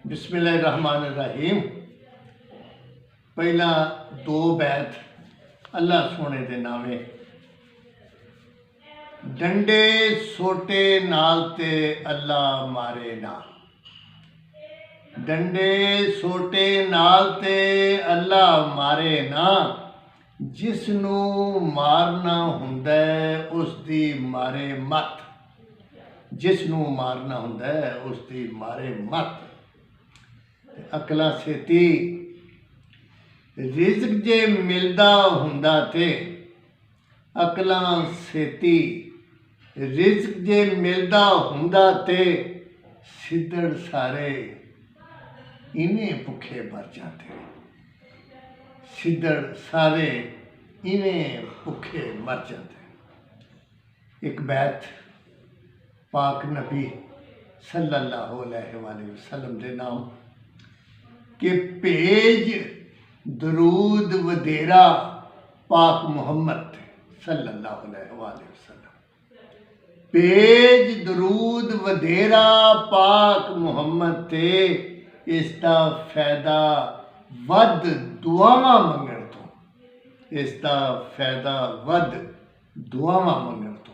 बिस्मिल्लाहिर्रहमानिर्रहीम। पहला दो बैत अल्लाह सोने दे नामे। डंडे सोटे नाल ते अल्लाह मारे ना। डंडे सोटे नाल ते अल्लाह मारे ना। जिसनू मारना हुंदा है उसदी मारे मत। जिसनू मारना हुंदा है उसदी मारे मत। अकला सेती रिज़्क जे मिलदा हुंदा ते अकला सेती रिज़्क जे मिलदा हुंदा ते सिद्धड़ सारे इवें भुखे मर जाते। सिद्धड़ सारे इवें भुखे मर जाते। एक बैत पाक नबी सल्लल्लाहु अलैहि वसल्लम दे नाम कि भेज दरूद वधेरा पाक मुहम्मद सल्लल्लाहु अलैहि वसल्लम। भेज दरूद वधेरा पाक मुहम्मद ते इसका फायदा वध दुआवां मंगण तो। इसका फायदा वध दुआवां मंगण तो।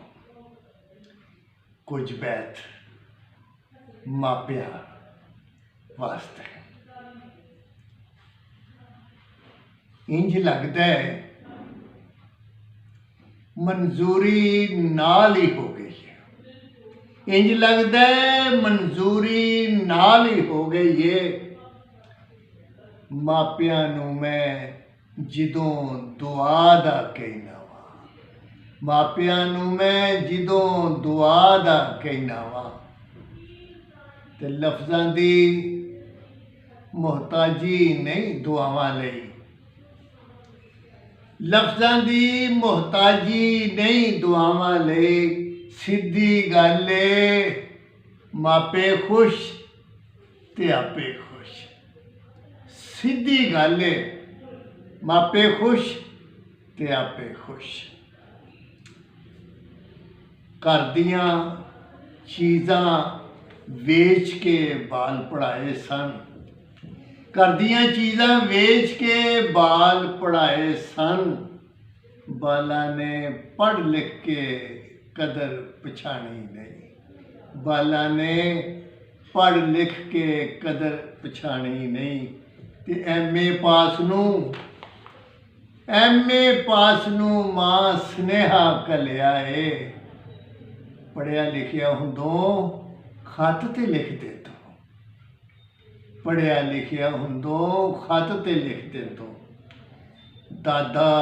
कुछ बैत मापिया वास्ते। इंज लगता है मंजूरी नाल ही हो गई है। इंज लगता है मंजूरी नाल ही हो गई है। मापिया नूं मैं जिदों दुआ दा कहना वा। मापिया नूं मैं जिदों दुआ दा कहना वा ते लफ्ज़ां दी मोहताजी नहीं दुआवां लई। लफ्ज़ां दी मोहताजी नहीं दुआवां लई। सीधी गल ए मापे खुश ते आपे खुश। सीधी गल ए मापे खुश ते आपे खुश। घर दियां चीज़ां वेच के बाल पढ़ाए सन। घर दियां चीज़ां वेच के बाल पढ़ाए सन। बाला ने पढ़ लिख के कदर पछाणी नहीं। बाला ने पढ़ लिख के कदर पछाणी नहीं। ते MA पास नूं मां स्नेहा कलिया है। पढ़िया लिखिया हुंदों खत ते लिख दे दो। पढ़िया लिखिया हुंदों खत ते लिख दे दो। दादा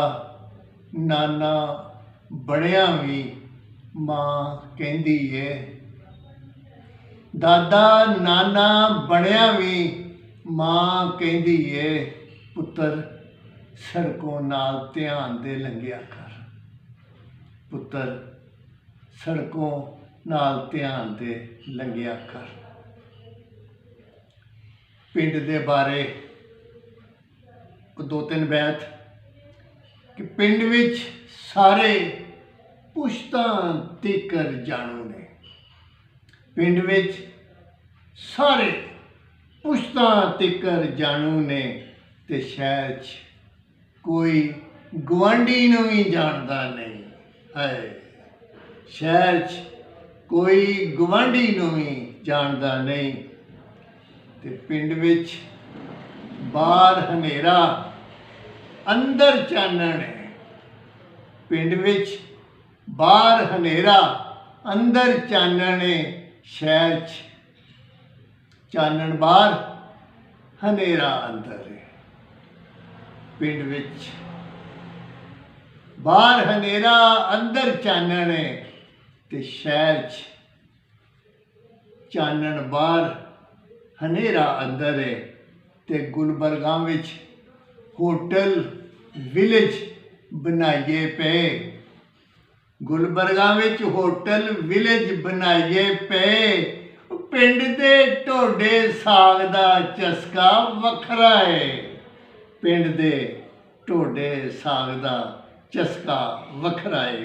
नाना बड़िया भी मां कहंदी है। दादा नाना बड़िया भी मां कहंदी है पुत्र सड़कों नाल ध्यान दे लंघिया कर। पुत्र सड़कों नाल ध्यान दे लंघिया कर। पिंड दे बारे दो तीन बैत कि पिंड विच सारे पुश्तां तिकर जाणू ने। पिंड विच सारे पुश्तां तिकर जाणू ने ते शहर च कोई गुआंढी नूं भी जानदा नहीं है। शहर च कोई गुआंढी नूं भी जानदा नहीं ते पिंड विच बाहर हनेरा अंदर चानण है। पिंड विच बाहर हनेरा अंदर चानण है। शहर च चानण बाहर हनेरा अंदर है। पिंड विच बाहर हनेरा अंदर चानण है ते शहर च चानण बाहर हनेरा अंदर है। ते गुलबर्गा विच होटल विलेज बनाइए पे। गुलबर्गा विच होटल विलेज बनाइए पे। पिंड दे ढोडे साग दा चस्का वखरा है। पिंड दे ढोडे साग दा चस्का वखरा है।